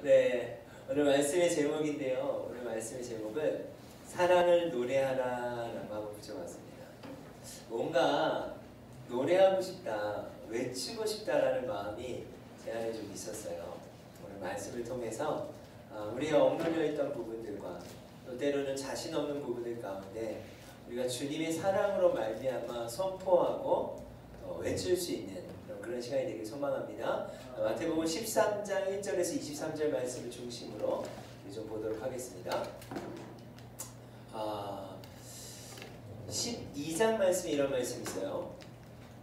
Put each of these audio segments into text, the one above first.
네, 오늘 말씀의 제목인데요. 오늘 말씀의 제목은 사랑을 노래하라라고 한번 붙여봤습니다. 뭔가 노래하고 싶다, 외치고 싶다라는 마음이 제 안에 좀 있었어요. 오늘 말씀을 통해서 우리가 억눌려 있던 부분들과 또 때로는 자신 없는 부분들 가운데 우리가 주님의 사랑으로 말미암아 선포하고 외칠 수 있는 그런 시간이 되길 소망합니다. 마태복음 13장 1절에서 23절 말씀을 중심으로 좀 보도록 하겠습니다. 12장 말씀에 이런 말씀이 있어요.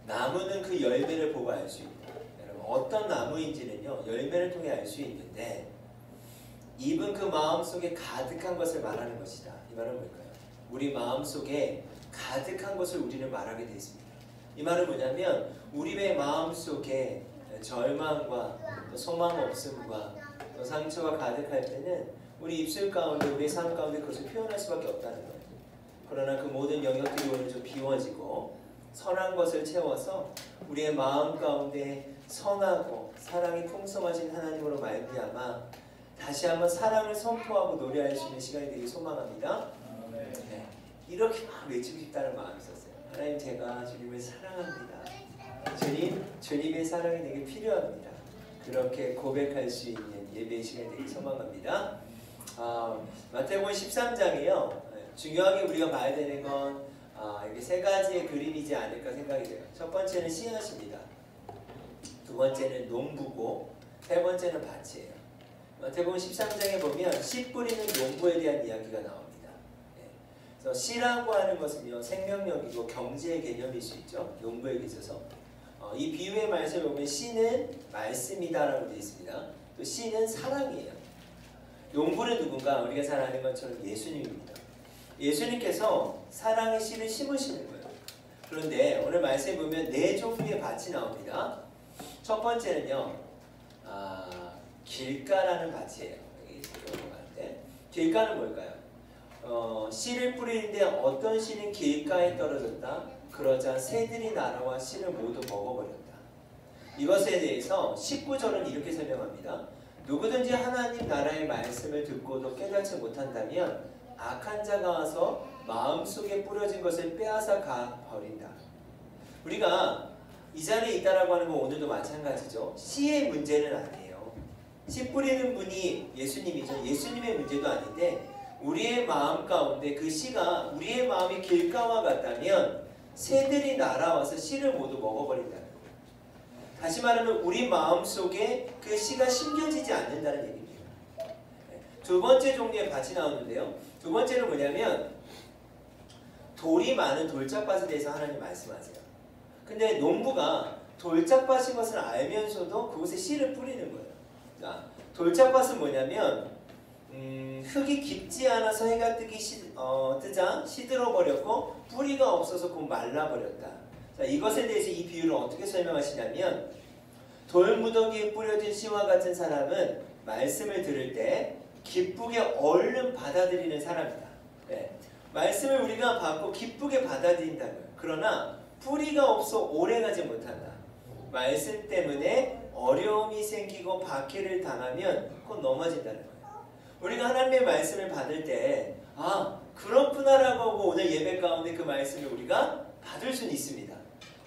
나무는 그 열매를 보고 알 수 있다. 여러분, 어떤 나무인지는요, 열매를 통해 알 수 있는데 입은 그 마음속에 가득한 것을 말하는 것이다. 이 말은 뭘까요? 우리 마음속에 가득한 것을 우리는 말하게 되어 있습니다. 이 말은 뭐냐면 우리의 마음속에 절망과 또 소망 없음과 또 상처가 가득할 때는 우리 입술 가운데 우리의 삶 가운데 그것을 표현할 수밖에 없다는 거예요. 그러나 그 모든 영역들이 오늘 좀 비워지고 선한 것을 채워서 우리의 마음 가운데 선하고 사랑이 풍성하신 하나님으로 말미암아 다시 한번 사랑을 선포하고 노래할 수 있는 시간이 되길 소망합니다. 네. 이렇게 막 외치고 싶다는 마음이 있었어요. 하나님, 제가 주님을 사랑합니다. 주님의 사랑이 되게 필요합니다. 그렇게 고백할 수 있는 예배의 시간이 되길 소망합니다. 마태복음 13장이요. 중요하게 우리가 봐야 되는 건 이게 세 가지의 그림이지 않을까 생각이 돼요. 첫 번째는 씨앗입니다. 두 번째는 농부고 세 번째는 밭이에요. 마태복음 13장에 보면 씨 뿌리는 농부에 대한 이야기가 나옵니다. 그래서 씨라고 하는 것은요, 생명력이고 경제의 개념일 수 있죠. 농부에게 있어서. 이 비유의 말씀을 보면 씨는 말씀이다라고 되어 있습니다. 또 씨는 사랑이에요. 농부는 누군가? 우리가 잘 아는 것처럼 예수님입니다. 예수님께서 사랑의 씨를 심으시는 거예요. 그런데 오늘 말씀에 보면 네 종류의 밭이 나옵니다. 첫 번째는요, 길가라는 밭이에요. 길가는 뭘까요? 씨를 뿌리는데 어떤 씨는 길가에 떨어졌다. 그러자 새들이 날아와 씨를 모두 먹어버렸다. 이것에 대해서 19절은 이렇게 설명합니다. 누구든지 하나님 나라의 말씀을 듣고도 깨닫지 못한다면 악한 자가 와서 마음속에 뿌려진 것을 빼앗아 가버린다. 우리가 이 자리에 있다라고 하는 건 오늘도 마찬가지죠. 씨의 문제는 아니에요. 씨 뿌리는 분이 예수님이죠. 예수님의 문제도 아닌데 우리의 마음 가운데 그 씨가 우리의 마음이 길가와 같다면 새들이 날아와서 씨를 모두 먹어버린다는 거예요. 다시 말하면 우리 마음속에 그 씨가 심겨지지 않는다는 얘기입니다. 두 번째 종류의 밭이 나오는데요. 두 번째는 뭐냐면 돌이 많은 돌짝밭에 대해서 하나님 말씀하세요. 근데 농부가 돌짝밭인 것을 알면서도 그곳에 씨를 뿌리는 거예요. 자, 돌짝밭은 뭐냐면 흙이 깊지 않아서 해가 뜨자 시들어버렸고 뿌리가 없어서 곧 말라버렸다. 자, 이것에 대해서 이 비유를 어떻게 설명하시냐면 돌무더기에 뿌려진 씨와 같은 사람은 말씀을 들을 때 기쁘게 얼른 받아들이는 사람이다. 네. 말씀을 우리가 받고 기쁘게 받아들인다고요. 그러나 뿌리가 없어 오래가지 못한다. 말씀 때문에 어려움이 생기고 박해를 당하면 곧 넘어진다는 거예요. 우리가 하나님의 말씀을 받을 때 그렇구나라고 하고 오늘 예배 가운데 그 말씀을 우리가 받을 수는 있습니다.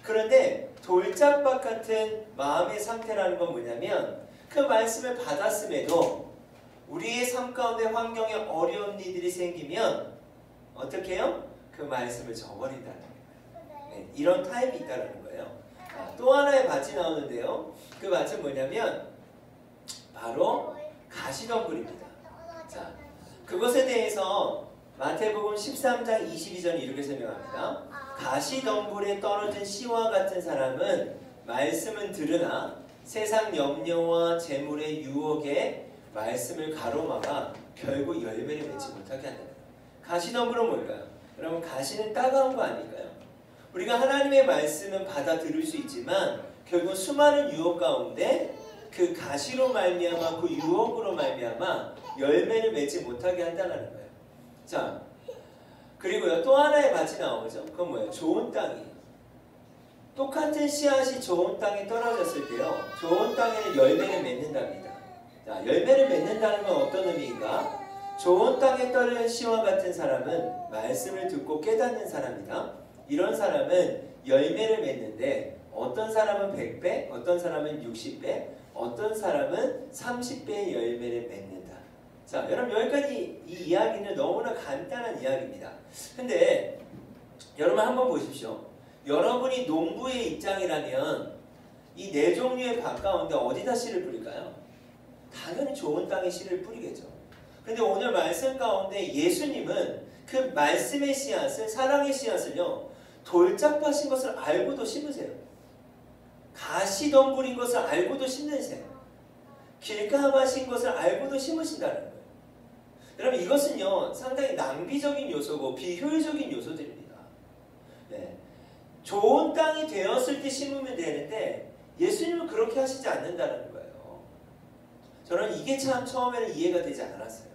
그런데 돌짝밭 같은 마음의 상태라는 건 뭐냐면 그 말씀을 받았음에도 우리의 삶 가운데 환경에 어려운 일들이 생기면 어떻게 해요? 그 말씀을 저버린다는 거예요. 네, 이런 타입이 있다는 거예요. 또 하나의 밭이 나오는데요. 그 밭은 뭐냐면 바로 가시덤불입니다. 자, 그것에 대해서 마태복음 13장 22절이 이렇게 설명합니다. 가시덤불에 떨어진 씨와 같은 사람은 말씀은 들으나 세상 염려와 재물의 유혹에 말씀을 가로막아 결국 열매를 맺지 못하게 한다. 가시덤불은 뭘까요? 여러분, 가시는 따가운 거 아닐까요? 우리가 하나님의 말씀은 받아 들을 수 있지만 결국 수많은 유혹 가운데 그 가시로 말미암아 그 유혹으로 말미암아 열매를 맺지 못하게 한다는 거예요. 자, 그리고요, 또 하나의 밭이 나오죠. 그건 뭐예요? 좋은 땅이에요. 똑같은 씨앗이 좋은 땅에 떨어졌을 때요, 좋은 땅에는 열매를 맺는답니다. 자, 열매를 맺는다는 건 어떤 의미인가? 좋은 땅에 떨어진 씨와 같은 사람은 말씀을 듣고 깨닫는 사람이다. 이런 사람은 열매를 맺는데 어떤 사람은 100배, 어떤 사람은 60배, 어떤 사람은 30배의 열매를 맺는다. 자, 여러분 여기까지 이 이야기는 너무나 간단한 이야기입니다. 근데 여러분 한번 보십시오. 여러분이 농부의 입장이라면 이 네 종류의 밭 가운데 어디다 씨를 뿌릴까요? 당연히 좋은 땅에 씨를 뿌리겠죠. 근데 오늘 말씀 가운데 예수님은 그 말씀의 씨앗을, 사랑의 씨앗을요, 돌짝밭인 것을 알고도 심으세요. 가시덤불인 것을 알고도 심으세요. 길가밭인 것을 알고도 심으신다는 거예요. 여러분 이것은요 상당히 낭비적인 요소고 비효율적인 요소들입니다. 네. 좋은 땅이 되었을 때 심으면 되는데 예수님은 그렇게 하시지 않는다는 거예요. 저는 이게 참 처음에는 이해가 되지 않았어요.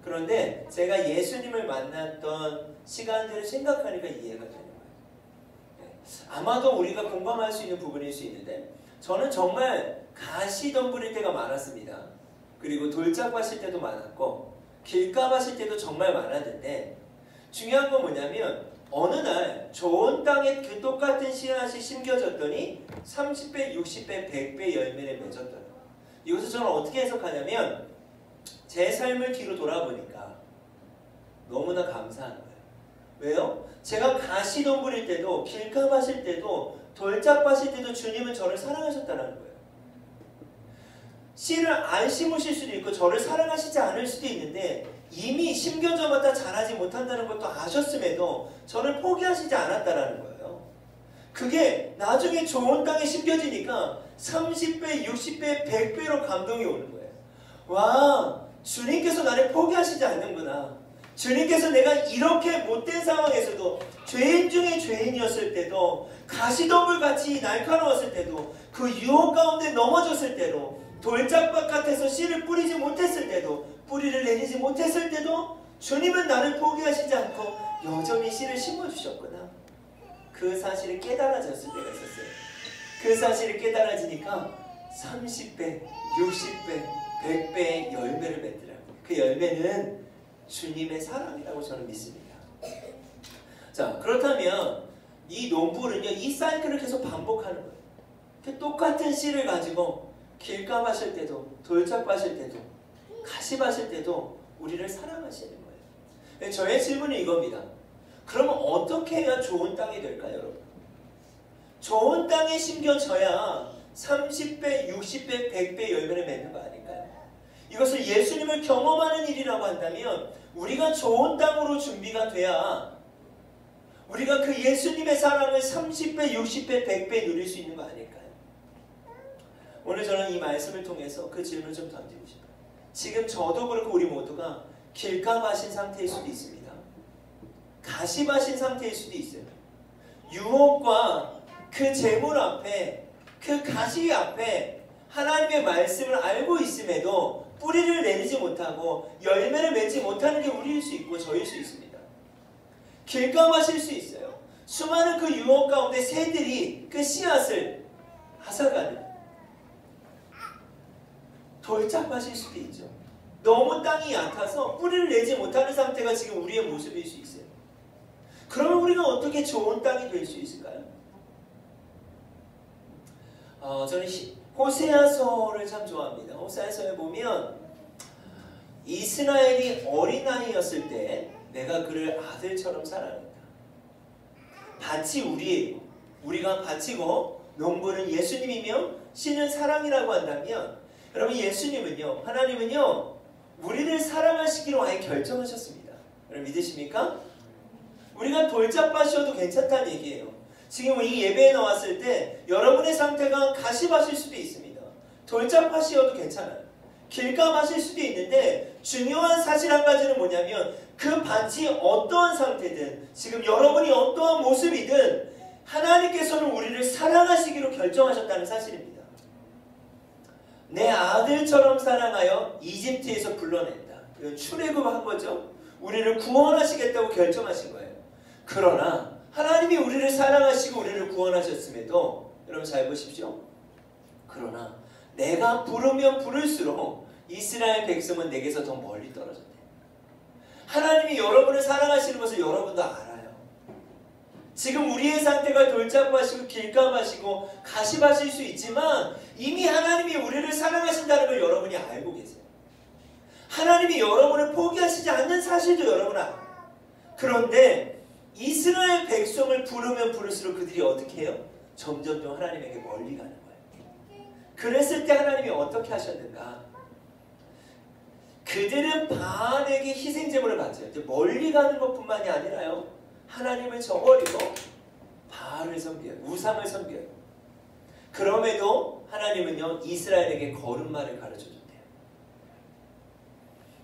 그런데 제가 예수님을 만났던 시간들을 생각하니까 이해가 되는 거예요. 아마도 우리가 공감할 수 있는 부분일 수 있는데 저는 정말 가시덤불일 때가 많았습니다. 그리고 돌짝밭일 때도 많았고 길가밭일 때도 정말 많았는데 중요한 건 뭐냐면 어느 날 좋은 땅에 그 똑같은 씨앗이 심겨졌더니 30배, 60배, 100배 열매를 맺었더라. 이것을 저는 어떻게 해석하냐면 제 삶을 뒤로 돌아보니까 너무나 감사한 거예요. 왜요? 제가 가시덤불일 때도 길가밭일 때도 돌짝밭일 때도 주님은 저를 사랑하셨다는 거예요. 씨를 안 심으실 수도 있고 저를 사랑하시지 않을 수도 있는데 이미 심겨져마다 자라지 못한다는 것도 아셨음에도 저를 포기하시지 않았다는 거예요. 그게 나중에 좋은 땅에 심겨지니까 30배, 60배, 100배로 감동이 오는 거예요. 와, 주님께서 나를 포기하시지 않는구나. 주님께서 내가 이렇게 못된 상황에서도 죄인 중에 죄인이었을 때도 가시덤불같이 날카로웠을 때도 그 유혹 가운데 넘어졌을 때도 돌짝밭 같아서 씨를 뿌리지 못했을 때도 뿌리를 내리지 못했을 때도 주님은 나를 포기하시지 않고 여전히 씨를 심어주셨구나. 그 사실을 깨달아졌을 때가 있었어요. 그 사실을 깨달아지니까 30배, 60배, 100배의 열매를 맺더라고요. 그 열매는 주님의 사랑이라고 저는 믿습니다. 자, 그렇다면 이 농부는요, 이 사이클을 계속 반복하는 거예요. 그 똑같은 씨를 가지고 길가밭일 때도, 돌짝밭일 때도, 가시밭일 때도 우리를 사랑하시는 거예요. 저의 질문은 이겁니다. 그러면 어떻게 해야 좋은 땅이 될까요, 여러분? 좋은 땅에 심겨져야 30배, 60배, 100배 열매를 맺는 거 아닐까요? 이것을 예수님을 경험하는 일이라고 한다면 우리가 좋은 땅으로 준비가 돼야 우리가 그 예수님의 사랑을 30배, 60배, 100배 누릴 수 있는 거 아닐까요? 오늘 저는 이 말씀을 통해서 그 질문을 좀 던지고 싶어요. 지금 저도 그렇고 우리 모두가 길가밭인 상태일 수도 있습니다. 가시밭인 상태일 수도 있어요. 유혹과 그 재물 앞에, 그 가시 앞에 하나님의 말씀을 알고 있음에도 뿌리를 내리지 못하고 열매를 맺지 못하는 게 우리일 수 있고 저일 수 있습니다. 길가밭일 수 있어요. 수많은 그 유혹 가운데 새들이 그 씨앗을 앗아가는 돌짝밭일 수도 있죠. 너무 땅이 얕아서 뿌리를 내지 못하는 상태가 지금 우리의 모습일 수 있어요. 그러면 우리가 어떻게 좋은 땅이 될 수 있을까요? 저는 호세아서를 참 좋아합니다. 호세아서에 보면 이스라엘이 어린아이였을 때 내가 그를 아들처럼 사랑했다. 밭이 우리예요. 우리가 밭이고 농부는 예수님이며 씨는 사랑이라고 한다면 여러분 예수님은요, 하나님은요 우리를 사랑하시기로 아예 결정하셨습니다. 여러분 믿으십니까? 우리가 돌짝밭이어도 괜찮다는 얘기예요. 지금 이 예배에 나왔을 때 여러분의 상태가 가시밭일 수도 있습니다. 돌짝밭이어도 괜찮아요. 길가밭일 수도 있는데 중요한 사실 한 가지는 뭐냐면 그 밭이 어떠한 상태든 지금 여러분이 어떠한 모습이든 하나님께서는 우리를 사랑하시기로 결정하셨다는 사실입니다. 내 아들처럼 사랑하여 이집트에서 불러냈다. 출애굽한 거죠. 우리를 구원하시겠다고 결정하신 거예요. 그러나 하나님이 우리를 사랑하시고 우리를 구원하셨음에도 여러분 잘 보십시오. 그러나 내가 부르면 부를수록 이스라엘 백성은 내게서 더 멀리 떨어졌대요. 하나님이 여러분을 사랑하시는 것을 여러분도 알아요. 지금 우리의 상태가 돌짝밭이고 길가밭이고 가시밭일 수 있지만 이미 하나님이 우리를 사랑하신다는 걸 여러분이 알고 계세요. 하나님이 여러분을 포기하시지 않는 사실도 여러분 알아요. 그런데 이스라엘 백성을 부르면 부를수록 그들이 어떻게 해요? 점점 하나님에게 멀리 가는 거예요. 그랬을 때 하나님이 어떻게 하셨는가? 그들은 바알에게 희생제물을 바쳐요. 멀리 가는 것뿐만이 아니라요, 하나님을 저버리고 바알을 섬겨요. 우상을 섬겨요. 그럼에도 하나님은요, 이스라엘에게 거룩말을 가르쳐줬대요.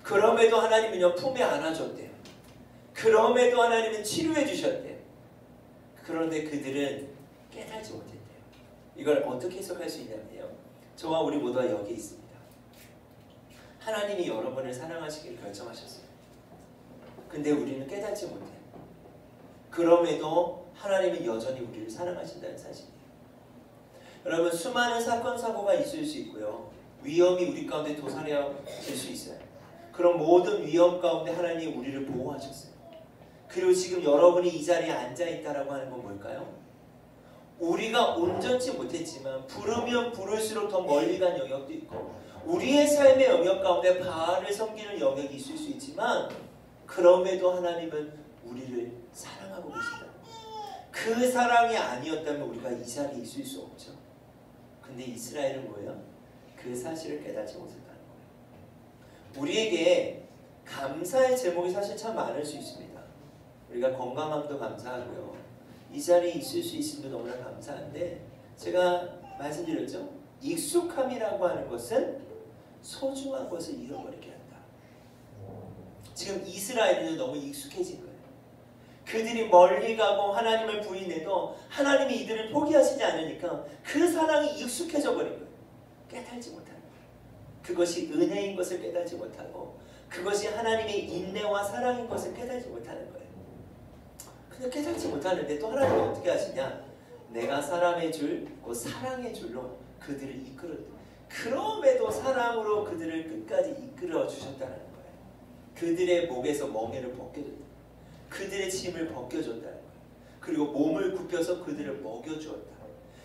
그럼에도 하나님은요, 품에 안아줬대요. 그럼에도 하나님은 치료해 주셨대요. 그런데 그들은 깨달지 못했대요. 이걸 어떻게 해석할 수 있냐면요, 저와 우리 모두가 여기 있습니다. 하나님이 여러분을 사랑하시길 결정하셨어요. 근데 우리는 깨닫지 못해요. 그럼에도 하나님은 여전히 우리를 사랑하신다는 사실이에요. 여러분, 수많은 사건 사고가 있을 수 있고요, 위험이 우리 가운데 도사려질 수 있어요. 그런 모든 위험 가운데 하나님이 우리를 보호하셨어요. 그리고 지금 여러분이 이 자리에 앉아있다라고 하는 건 뭘까요? 우리가 온전치 못했지만 부르면 부를수록 더 멀리 간 영역도 있고, 우리의 삶의 영역 가운데 바알을 섬기는 영역이 있을 수 있지만, 그럼에도 하나님은 우리를 사랑하고 계시다. 그 사랑이 아니었다면 우리가 이 자리에 있을 수 없죠. 근데 이스라엘은 뭐예요? 그 사실을 깨닫지 못했다는 거예요. 우리에게 감사의 제목이 사실 참 많을 수 있습니다. 우리가 건강함도 감사하고요, 이 자리에 있을 수 있음도 너무나 감사한데, 제가 말씀드렸죠? 익숙함이라고 하는 것은 소중한 것을 잃어버리게 한다. 지금 이스라엘은 너무 익숙해진 거예요. 그들이 멀리 가고 하나님을 부인해도 하나님이 이들을 포기하시지 않으니까 그 사랑이 익숙해져 버린 거예요. 깨달지 못하는 거예요. 그것이 은혜인 것을 깨달지 못하고, 그것이 하나님의 인내와 사랑인 것을 깨달지 못하는 거예요. 근데 깨닫지 못하는데 또 하나님은 어떻게 하시냐? 내가 사람의 줄, 그 사랑의 줄로 그들을 이끌어요. 그럼에도 사랑으로 그들을 끝까지 이끌어 주셨다는 거예요. 그들의 목에서 멍에를 벗겨줬다. 그들의 짐을 벗겨줬다는 거예요. 그리고 몸을 굽혀서 그들을 먹여주었다.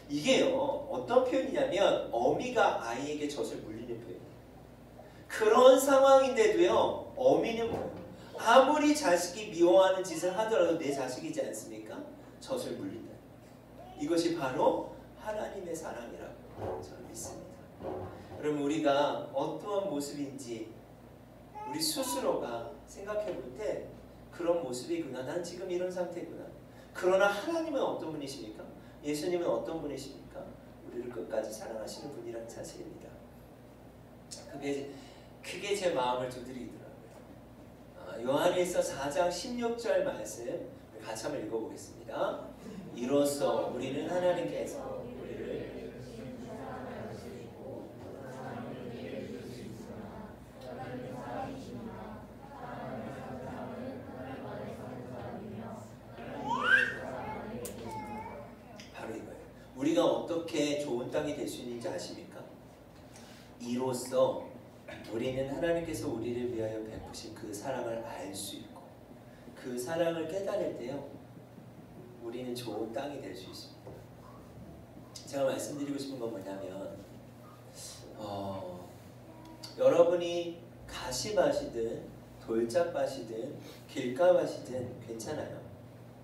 이게요, 어떤 표현이냐면 어미가 아이에게 젖을 물리는 표현이에요. 그런 상황인데도요, 어미는 뭐예요? 아무리 자식이 미워하는 짓을 하더라도 내 자식이지 않습니까? 젖을 물린다. 이것이 바로 하나님의 사랑이라고 저는 믿습니다. 여러분, 우리가 어떠한 모습인지 우리 스스로가 생각해 볼 때 그런 모습이구나, 난 지금 이런 상태구나. 그러나 하나님은 어떤 분이십니까? 예수님은 어떤 분이십니까? 우리를 끝까지 사랑하시는 분이라는 사실입니다. 그게 제 마음을 두드리더라고요. 요한일서 4장 16절 말씀 같이 한번 읽어보겠습니다. 이로써 우리는 하나님께서 우리를 바로 이거예요. 우리가 어떻게 좋은 땅이 될 수 있는지 아십니까? 이로써 우리는 하나님께서 우리를 위하여 베푸신 그 사랑을 알 수 있고, 그 사랑을 깨달을 때요, 우리는 좋은 땅이 될 수 있습니다. 제가 말씀드리고 싶은 건 뭐냐면, 여러분이 가시밭이든 돌짝밭이든 길가밭이든 괜찮아요.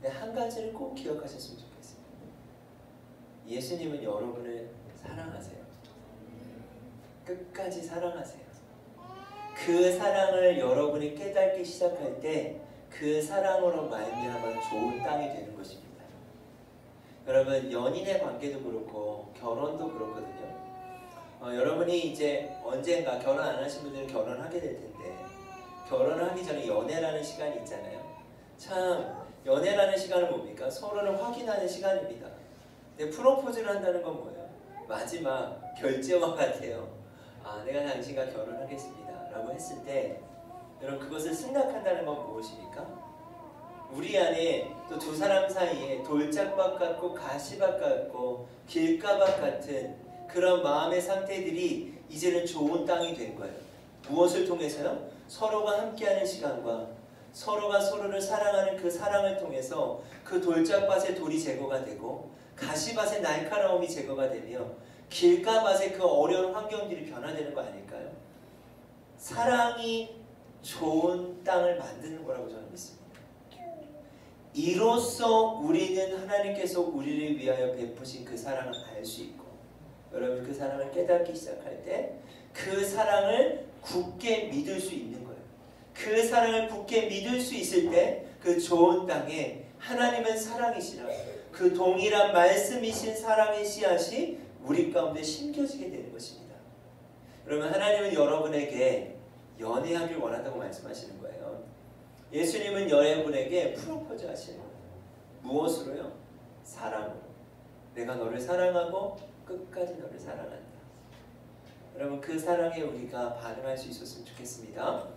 근데 한 가지를 꼭 기억하셨으면 좋겠어요. 예수님은 여러분을 사랑하세요. 끝까지 사랑하세요. 그 사랑을 여러분이 깨닫기 시작할 때 그 사랑으로 말미암아 좋은 땅이 되는 것입니다. 여러분, 연인의 관계도 그렇고 결혼도 그렇거든요. 여러분이 이제 언젠가 결혼 안 하신 분들은 결혼하게 될 텐데, 결혼을 하기 전에 연애라는 시간이 있잖아요. 참, 연애라는 시간은 뭡니까? 서로를 확인하는 시간입니다. 근데 프로포즈를 한다는 건 뭐예요? 마지막 결제와 같아요. 내가 당신과 결혼하겠습니다 라고 했을 때, 여러분, 그것을 승낙한다는 건 무엇입니까? 우리 안에 또 두 사람 사이에 돌짝밭 같고 가시밭 같고 길가밭 같은 그런 마음의 상태들이 이제는 좋은 땅이 된 거예요. 무엇을 통해서요? 서로가 함께하는 시간과 서로가 서로를 사랑하는 그 사랑을 통해서 그 돌짝밭의 돌이 제거가 되고 가시밭의 날카로움이 제거가 되며 길가밭의 그 어려운 환경들이 변화되는 거 아닐까요? 사랑이 좋은 땅을 만드는 거라고 저는 믿습니다. 이로써 우리는 하나님께서 우리를 위하여 베푸신 그 사랑을 알 수 있고, 여러분 그 사랑을 깨닫기 시작할 때 그 사랑을 굳게 믿을 수 있는 거예요. 그 사랑을 굳게 믿을 수 있을 때 그 좋은 땅에 하나님은 사랑이시라 그 동일한 말씀이신 사랑의 씨앗이 우리 가운데 심겨지게 되는 것입니다. 그러면 하나님은 여러분에게 연애하길 원한다고 말씀하시는 거예요. 예수님은 여러분에게 프로포즈 하시는 거예요. 무엇으로요? 사랑으로. 내가 너를 사랑하고 끝까지 너를 사랑한다. 여러분 그 사랑에 우리가 반응할 수 있었으면 좋겠습니다.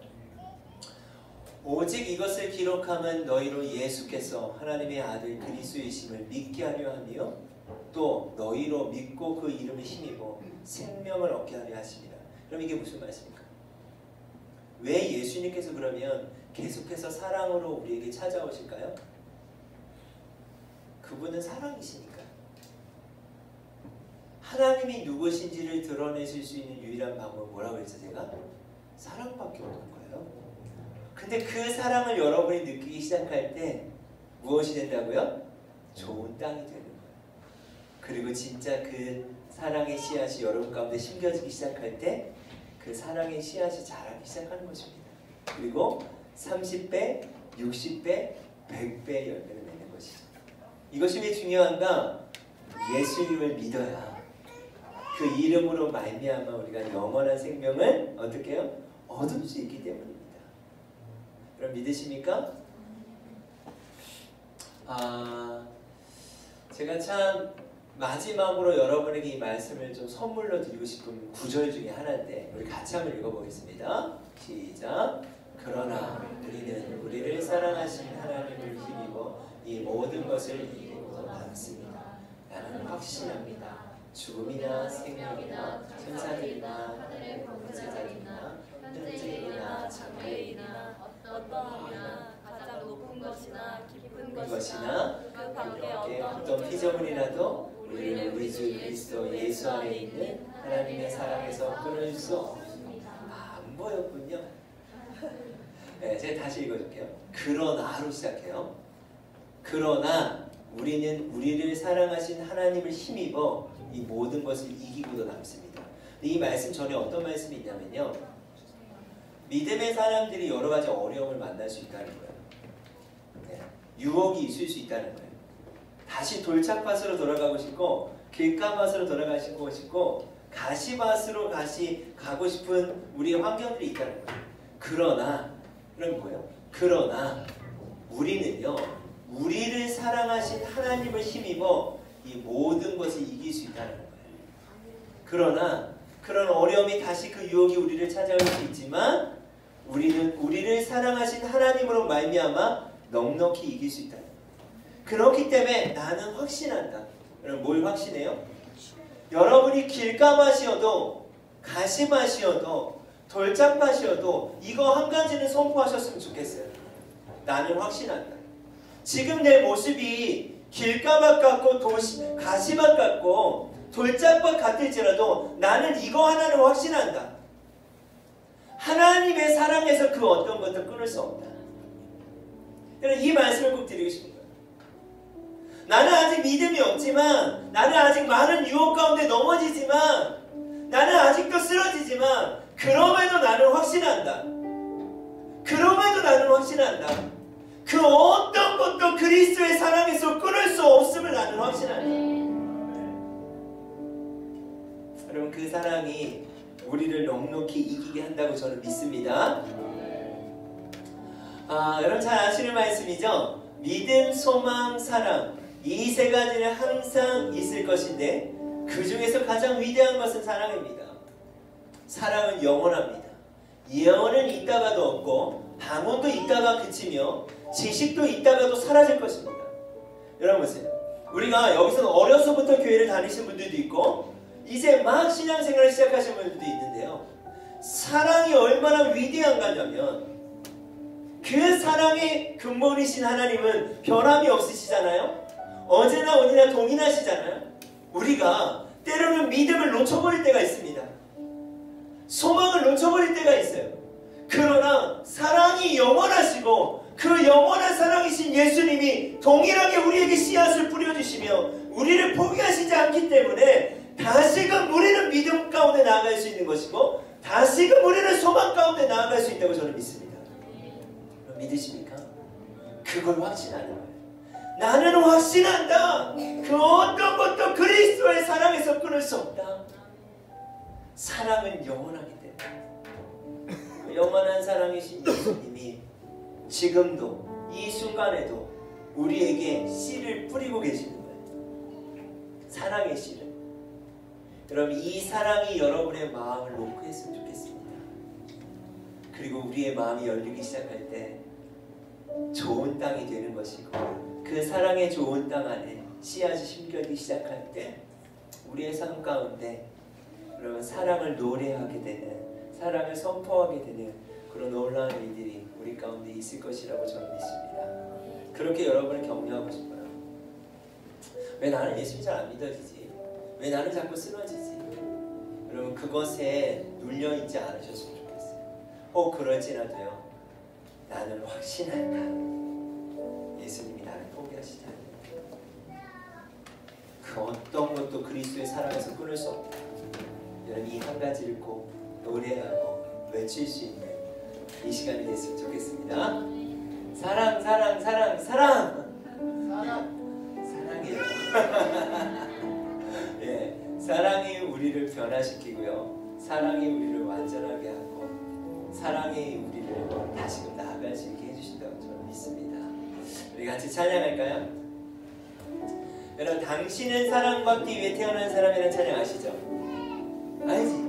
오직 이것을 기록함은 너희로 예수께서 하나님의 아들 그리스도이심을 믿게 하려 하며 또 너희로 믿고 그 이름을 힘입어 생명을 얻게 하려 하십니다. 그럼 이게 무슨 말씀입니까? 왜 예수님께서 그러면 계속해서 사랑으로 우리에게 찾아오실까요? 그분은 사랑이시니까. 하나님이 누구신지를 드러내실 수 있는 유일한 방법은 뭐라고 했죠 제가? 사랑밖에 없는 거예요. 근데 그 사랑을 여러분이 느끼기 시작할 때 무엇이 된다고요? 좋은 땅이 되는 거예요. 그리고 진짜 그 사랑의 씨앗이 여러분 가운데 심겨지기 시작할 때 그 사랑의 씨앗이 자라기 시작하는 것입니다. 그리고 30배, 60배, 100배 열매를 맺는 것이죠. 이것이 왜 중요한가? 예수님을 믿어야 그 이름으로 말미암아 우리가 영원한 생명을 어떻게 해요? 얻을 수 있기 때문입니다. 그럼 믿으십니까? 제가 참 마지막으로 여러분에게 이 말씀을 좀 선물로 드리고 싶은 구절 중에 하나인데 우리 같이 한번 읽어보겠습니다. 시작. 그러나 우리는 우리를 사랑하신 하나님을 힘입어 이 모든 것을 이기고 남습니다. 나는 확신합니다. 죽음이나 생명이나 천사들이나 하늘의 권세자이나 현재이나 장래이나 어떠함이나 가장 높은 것이나 깊은 것이나 그 밖에 어떤 피조물이라도 우리를 우리 주 그리스도 예수 안에 있는 하나님의 사랑에서 끊을 수 없습니다. 안 보였군요. 네, 제가 다시 읽어줄게요. 그러나로 시작해요. 그러나 우리는 우리를 사랑하신 하나님을 힘입어 이 모든 것을 이기고도 남습니다. 이 말씀 전에 어떤 말씀이 있냐면요. 믿음의 사람들이 여러 가지 어려움을 만날 수 있다는 거예요. 네, 유혹이 있을 수 있다는 거예요. 다시 돌짝밭으로 돌아가고 싶고 길가밭으로 돌아가고 싶고 가시밭으로 다시 가고 싶은 우리의 환경들이 있다는 거예요. 그러나 그럼 뭐예요? 그러나 우리는요. 우리를 사랑하신 하나님을 힘입어 이 모든 것을 이길 수 있다는 거예요. 그러나 그런 어려움이 다시 그 유혹이 우리를 찾아올 수 있지만 우리는 우리를 사랑하신 하나님으로 말미암아 넉넉히 이길 수 있다. 그렇기 때문에 나는 확신한다. 여러분 뭘 확신해요? 여러분이 길가밭이어도 가시밭이어도 돌짝밭이어도 이거 한 가지는 선포하셨으면 좋겠어요. 나는 확신한다. 지금 내 모습이 길가밭 같고 가시밭 같고 돌짝밭 같을지라도 나는 이거 하나는 확신한다. 하나님의 사랑에서 그 어떤 것도 끊을 수 없다. 이 말씀을 꼭 드리고 싶은 거예요. 나는 아직 믿음이 없지만, 나는 아직 많은 유혹 가운데 넘어지지만, 나는 아직도 쓰러지지만, 그럼에도 나는 확신한다. 그럼에도 나는 확신한다. 그 어떤 것도 그리스도의 사랑에서 끊을 수 없음을 나는 확신한다. 여러분 그 사랑이 우리를 넉넉히 이기게 한다고 저는 믿습니다. 여러분 잘 아시는 말씀이죠. 믿음, 소망, 사랑 이 세 가지는 항상 있을 것인데 그 중에서 가장 위대한 것은 사랑입니다. 사랑은 영원합니다. 예언은 있다가도 없고 방언도 있다가 그치며 지식도 있다가도 사라질 것입니다. 여러분 보세요. 우리가 여기서는 어려서부터 교회를 다니신 분들도 있고 이제 막 신앙생활을 시작하신 분들도 있는데요. 사랑이 얼마나 위대한가냐면 그 사랑의 근본이신 하나님은 변함이 없으시잖아요. 어제나 오늘이나 동일하시잖아요. 우리가 때로는 믿음을 놓쳐버릴 때가 있습니다. 소망을 놓쳐버릴 때가 있어요. 그러나 사랑이 영원하시고 그 영원한 사랑이신 예수님이 동일하게 우리에게 씨앗을 뿌려주시며 우리를 포기하시지 않기 때문에 다시금 우리는 믿음 가운데 나아갈 수 있는 것이고 다시금 우리는 소망 가운데 나아갈 수 있다고 저는 믿습니다. 믿으십니까? 그걸 확신하는 거예요. 나는 확신한다. 그 어떤 것도 그리스도의 사랑에서 끊을 수 없다. 사랑은 영원하기 때문에 그 영원한 사랑이신 예수님이 지금도 이 순간에도 우리에게 씨를 뿌리고 계시는 거예요. 사랑의 씨를. 여러분 이 사랑이 여러분의 마음을 놓고 했으면 좋겠습니다. 그리고 우리의 마음이 열리기 시작할 때 좋은 땅이 되는 것이고 그 사랑의 좋은 땅 안에 씨앗이 심겨지기 시작할 때 우리의 삶 가운데 여러분 사랑을 노래하게 되는 사랑을 선포하게 되는 그런 놀라운 일들이 우리 가운데 있을 것이라고 저는 믿습니다. 그렇게 여러분을 격려하고 싶어요. 왜 나는 예수님 잘 안 믿어지지? 왜 나는 자꾸 쓰러지지? 여러분 그것에 눌려있지 않으셨으면 좋겠어요. 그럴지라도요. 나는 확신한다. 예수님이 나를 포기하시지 않는다. 그 어떤 것도 그리스도의 사랑에서 끊을 수 없다. 여러분 이 한 가지를 꼭 노래하고 외칠 수 있는 이 시간이 됐으면 좋겠습니다. 사랑 사랑 사랑 사랑 사랑이에요. 예, 사랑이 우리를 변화시키고요. 사랑이 우리를 완전하게 하고 사랑이 우리를 다시금 나아갈 수 있게 해주신다고 저는 믿습니다. 우리 같이 찬양할까요? 여러분 당신은 사랑받기 위해 태어난 사람이라는 찬양 아시죠? 알지?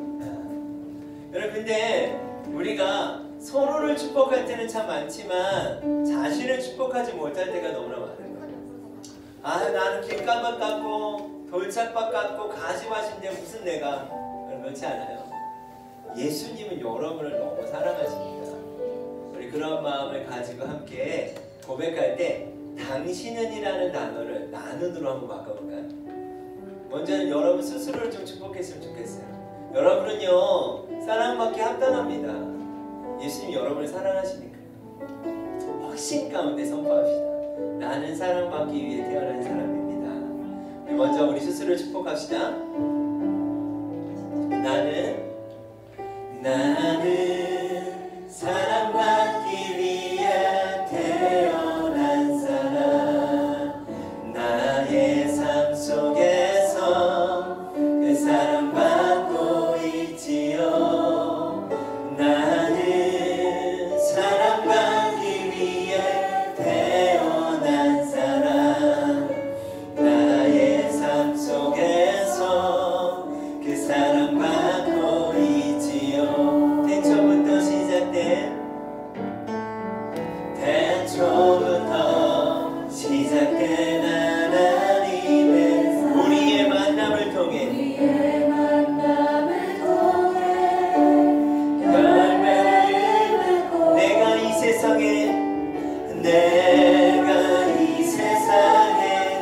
여러분 근데 우리가 서로를 축복할 때는 참 많지만 자신을 축복하지 못할 때가 너무나 많은 거예요. 나는 길가밭 같고 돌짝밭 같고 가지밭인데 무슨 내가 그렇지 않아요. 예수님은 여러분을 너무 사랑하십니다. 우리 그런 마음을 가지고 함께 고백할 때 당신은 이라는 단어를 나는으로 한번 바꿔볼까요? 먼저는 여러분 스스로를 좀 축복했으면 좋겠어요. 여러분은요 사랑받기 합당합니다. 예수님이 여러분을 사랑하시니까 확신 가운데 선포합시다. 나는 사랑받기 위해 태어난 사람입니다. 먼저 우리 스스로를 축복합시다. 나는 사랑받기 위해 태어난 사람. 나의 삶 속에서 그 사랑받고 있지요. 나는 사랑받기 위해 태어난 사람. 나의 삶 속에서 그 사랑받고 있지요. 태초부터 시작된 하나님의 우리의 만남을 통해 열매를 맺고 내가 이 세상에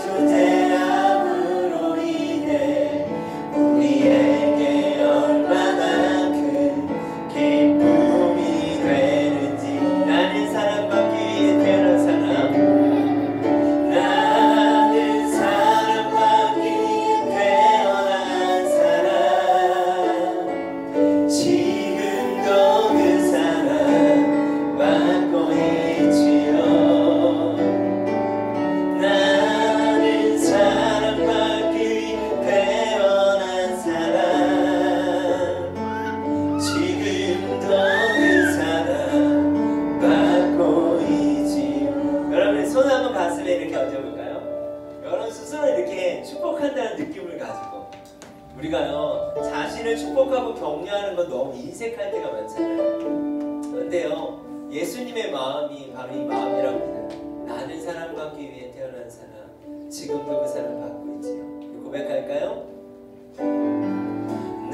존재함으로 인해 우리에게 얼마나 큰 기쁨이 되는지. 나는 사랑받기 위해 태어난 사람. 나는 사랑받기 위해 태어난 사람. 지금도 그 사랑 받고 있지요. 나는 사랑받기 위해 태어난 사람. 지금도 그 사랑 받고 있지요. 여러분 손 한번 가슴에 이렇게 얹어볼까요? 여러분 스스로 이렇게 축복한다는 느낌을 가지고 우리가요 자신을 축복하고 격려하는 건 너무 인색할 때가 많잖아요. 그런데요 예수님의 마음이 바로 이 마음이라고 해요. 나는 사랑받기 위해 태어난 사람. 지금도 그 사랑 받고 있지요. 고백할까요?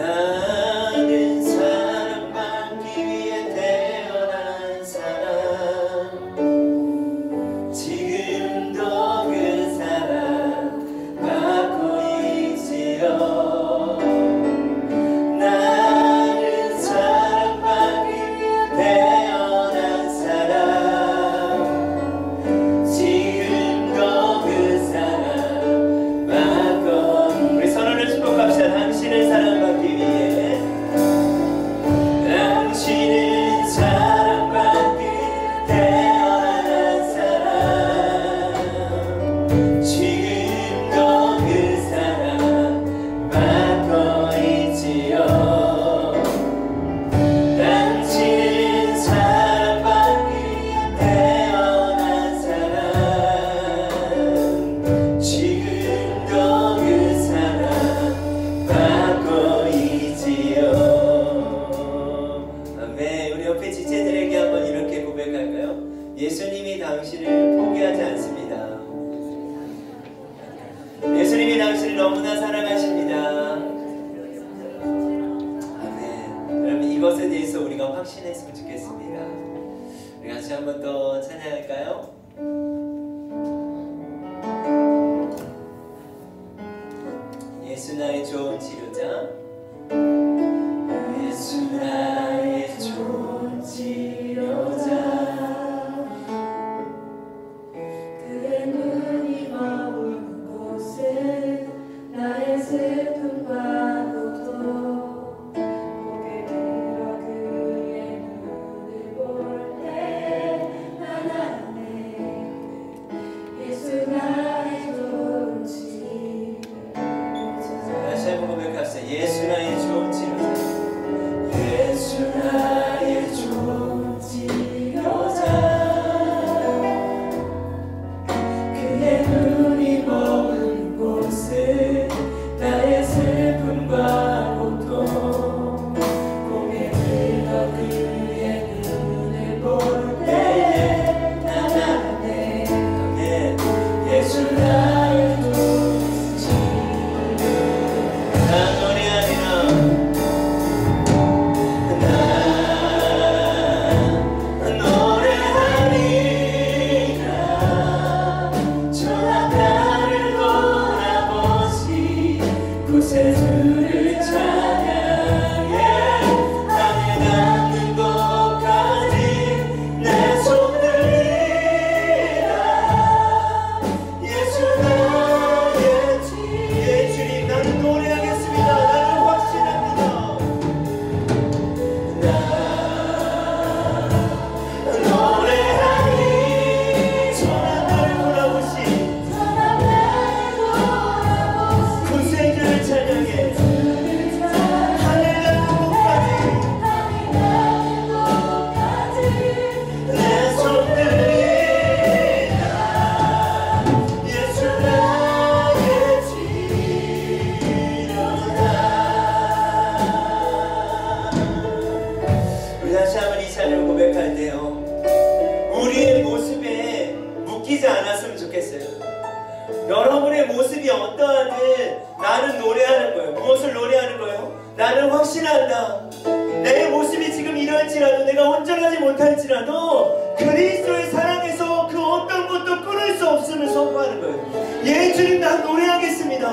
나는 사랑받기 위해 태어난 사람, 지금도 그 사랑 받고 있지요. 나는 사랑받기 위해 태어난 사람, 지금도 그 사랑 받고. 우리 선언을 축복합시다. 당신을 사랑받기 위해, 당신은 사랑받기 태어난 사람, 지금도 그 사랑 받고 있지요. 당신은 사랑받기 태어난 사람, 지금도 그 사랑 받고 있지요. 아멘. 우리 옆에 지체들에게 한번 이렇게 고백할까요? 예수님이 당신을 포기하지 않습니다. 예수님이 당신을 너무나 사랑하십니다. 아멘. 여러분, 이것에 대해서 우리가 확신했으면 좋겠습니다. 우리 같이 한번 더 찬양할까요? 예수 나의 좋은 치료자, 예수 나의 좋은 치료자, 그의 눈이 머문 곳에 나의 슬픔과 고통, 고개 들어 그의 눈을 볼 때 난 알네. 예수 나의 좋은 치료자. 다시 한번 고백합시다. 예수 나의 좋은 치료자, 예수 나의 좋은 치료자, 그의 눈이 머문 곳에 나의 슬픔과 고통, 고개 들어 그의 눈을 볼 때에 난 알네. 아멘. 예수 나의 좋은 나 노래하리라. 나 노래하리라. 저나 나를 돌아보시 곳에 주를 찬양해. 하늘 닿는 곳까지 내 손 들리라. 예수 나의 예 주님, 나는 노래하겠습니다. 나는 확신합니다. 나 노래하리. 저나 나를 돌아보시 저나 나를 돌아보시 구세 주를 찬양해. 주를 찬양해. 하늘 닿는 곳까지 하늘 닿는 곳까지 내 손 들리라. 예수 나의 치료자. 우리 다시 한번 이 찬양을 고백할 때요, 우리의 모습에 묶이지 않았으면 좋겠어요. 여러분의 모습이 어떠하든 나는 노래하는 거예요. 무엇을 노래하는 거예요? 나는 확신한다. 내 모습이 지금 이럴지라도, 내가 온전하지 못할지라도 그리스도의 사랑에서 그 어떤 것도 끊을 수 없음을 선포하는 거예요. 예 주님, 난 노래하겠습니다.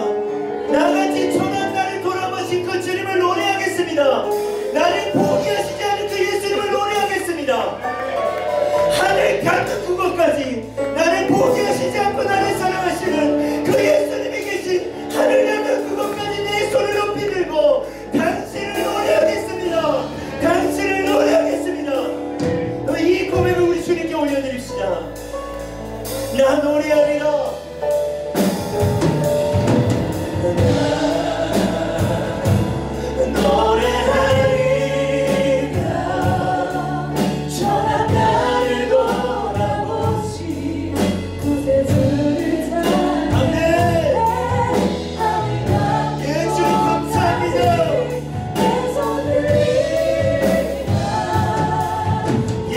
나같이 천한 나를 돌아보신 그 주님을 노래하겠습니다. 나를 포기하시지 않은 그 예수님을 노래하겠습니다. 하늘 닿는 그곳까지 나를 포기하시지 않고 나를 사랑하시는 그 예수님이 계신 하늘 닿는 그곳까지 내 손을 높이 들고 당신을 노래하겠습니다. 당신을 노래하겠습니다. 이 고백을 우리 주님께 올려드립시다. 나 노래하리라. 노래하리라. 저나 나를 돌아보시 곳에 주를 찬양해. 하늘 닿는 예 주님 감사합니다. 내 손을 들리라. 예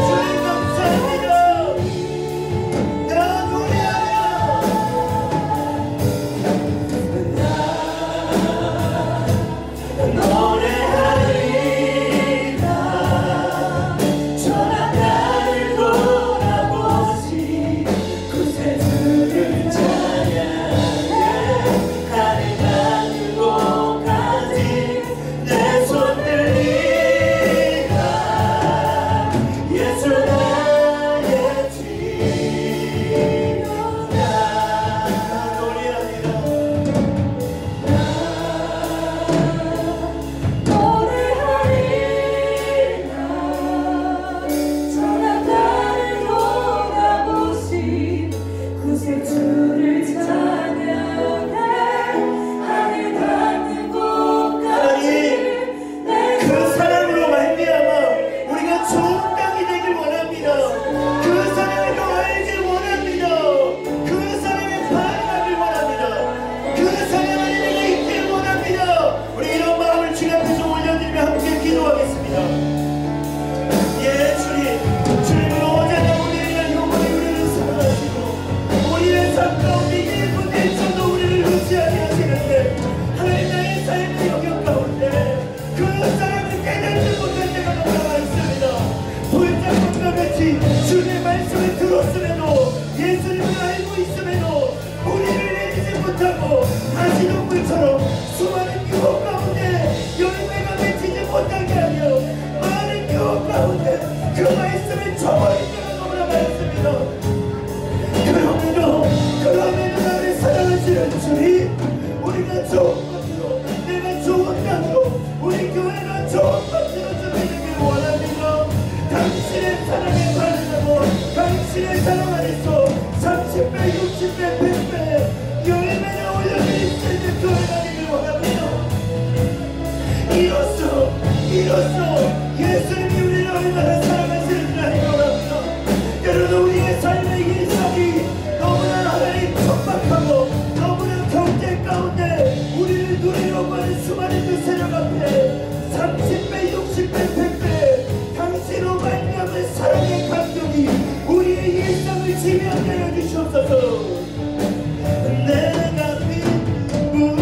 주님 감사합니다. 나 노래하리라. 얼마나 사랑하시는 줄 알고 합니다. 때로는 우리의 삶의 일상이 너무나 하나님 척박하고 너무나 경쟁 가운데 우리를 누리려고 하는 수많은 그 세력 앞에 30배, 60배, 100배 당신으로 말미암은 사랑의 감동이 우리의 일상을 지배하게 하여 주시옵소서. 내가 믿는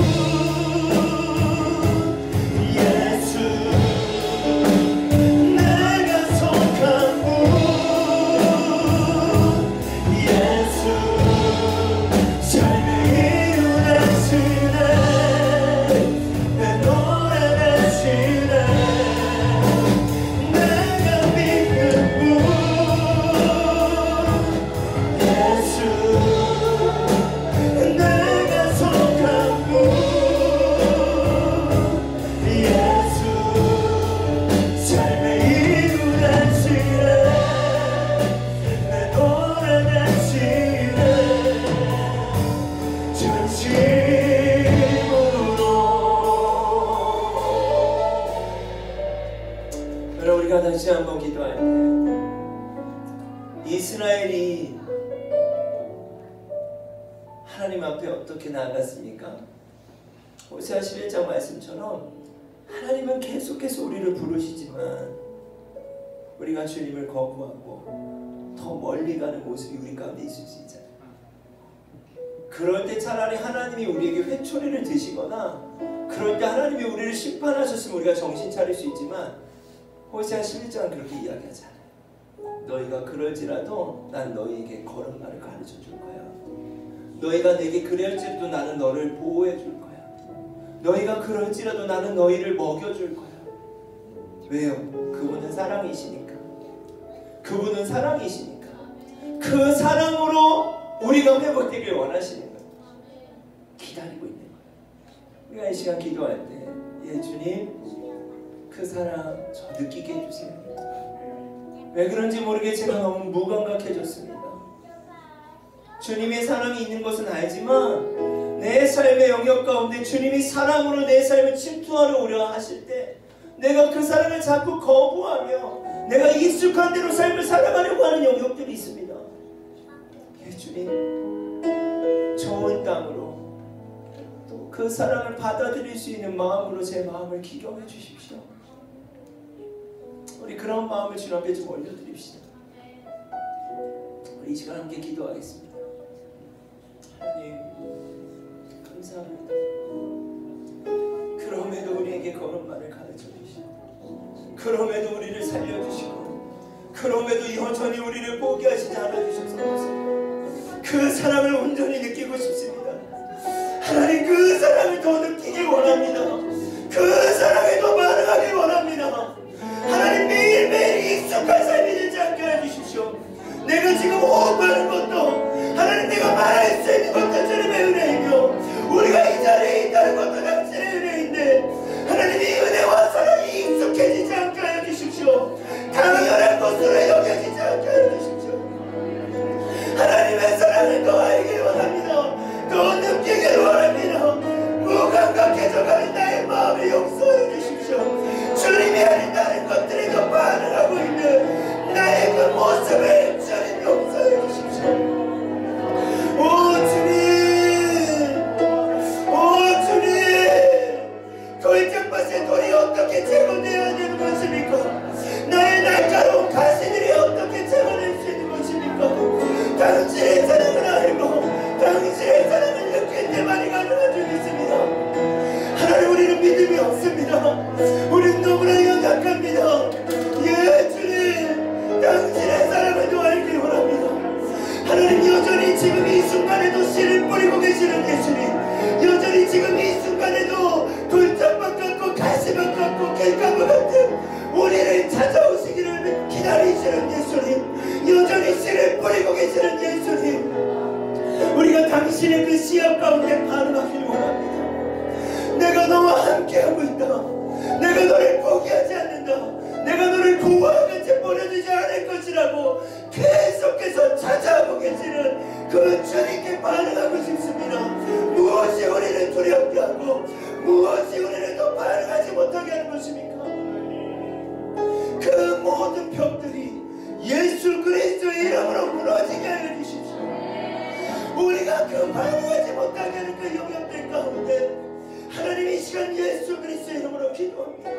예수, 내가 속한 분 예수, 삶의 이유 되시네, 내 노래 되시네. 내가 믿는 분 예수, 내가 속한 분 예수, 삶의 이유 되시네, 내 노래 되시네. 진심으로. 여러분, 우리가 다시 한번 기도할 때 이스라엘이 하나님 앞에 어떻게 나아갔습니까? 호세아 11장 말씀처럼 하나님은 계속해서 우리를 부르시지만 우리가 주님을 거부하고 더 멀리 가는 모습이 우리 가운데 있을 수 있잖아요. 그럴 때 차라리 하나님이 우리에게 회초리를 드시거나 그럴 때 하나님이 우리를 심판하셨으면 우리가 정신 차릴 수 있지만 호세아 11장은 그렇게 이야기하지 않아요. 너희가 그럴지라도 난 너희에게 걸음마를 가르쳐 줄 거야. 너희가 내게 그럴지라도 나는 너를 보호해 줄 거야. 너희가 그럴지라도 나는 너희를 먹여줄 거야. 왜요? 그분은 사랑이시니까. 그분은 사랑이시니까. 그 사랑으로 우리가 회복되길 원하시는 거예요. 기다리고 있는 거예요. 우리가 이 시간 기도할 때, 예 주님, 그 사랑 저 느끼게 해주세요. 왜 그런지 모르게 제가 너무 무감각해졌습니다. 주님의 사랑이 있는 것은 알지만 내 삶의 영역 가운데 주님이 사랑으로 내 삶을 침투하려 오려 하실 때 내가 그 사랑을 자꾸 거부하며 내가 익숙한 대로 삶을 살아가려고 하는 영역들이 있습니다. 예 주님, 좋은 땅으로 또 그 사랑을 받아들일 수 있는 마음으로 제 마음을 기경해 주십시오. 우리 그런 마음을 주님 앞에 좀 올려드립시다. 우리 이 시간 함께 기도하겠습니다. 하나님 감사합니다. 그럼에도 우리에게 걸음마를 가르쳐 주시고 그럼에도 우리를 살려주시고 그럼에도 여전히 우리를 포기하시지 않아주셔서 그 사랑을 온전히 느끼고 싶습니다. 하나님 그 사랑을 더 느끼길 원합니다. 그 사랑에 더 반응하길 원합니다. 하나님 매일매일 익숙한 삶이 되지 않게 해주십시오. 내가 지금 호흡하는 것도 하나님 내가 말할 수 있는 것도 주님의 은혜이며 우리가 이 자리에 있다는 것도 당신의 은혜인데 하나님 이 은혜와 사랑이 익숙해지지 않게 하여 주십시오. 당연한 것으로 여겨지지 않게 하여 주십시오. 하나님의 사랑을 더 알길 원합니다. 더 느끼길 원합니다. 무감각해져가는 나의 마음을 용서해 주십시오. 주님이 아닌 다른 것들에 더 반응하고 있는 나의 그 모습을 주님 용서해 주십시오. 오 주님, 오 주님, 돌짝밭에 돌이 어떻게 제거되어야 되는 것입니까? 나의 날카로운 가시들이 어떻게 제거될 수 있는 것입니까? 당신의 사랑을 알고 당신의 사랑을 느낄 때만이 가능한 줄 믿습니다. 하나님 우리는 믿음이 없습니다. 우리는 너무나 연약합니다. 예 주님, 당신의 사랑을 더 알길 원합니다. 하나님 여전히 지금 이 순간에도 씨를 뿌리고 계시는 예수님, 여전히 지금 이 순간에도 돌짝밭 같고 가시밭 같고 길가루 같은 우리를 찾아오시기를 기다리시는 예수님, 여전히 씨를 뿌리고 계시는 예수님, 우리가 당신의 그 시합 가운데 반응하길 원합니다. 내가 너와 함께하고 있다. 내가 너를 포기하지 않는다. 내가 너를 구원과 같이 보내주지 않을 것이라고 계속해서 찾아오고 계시는 그 주님께 반응하고 싶습니다. 무엇이 우리를 두렵게 하고 무엇이 우리를 더 반응하지 못하게 하는 것입니까? 그 모든 그 방어하지 못하게 하는 그 영역들 가운데 하나님 이 시간 예수 그리스도의 이름으로 기도합니다.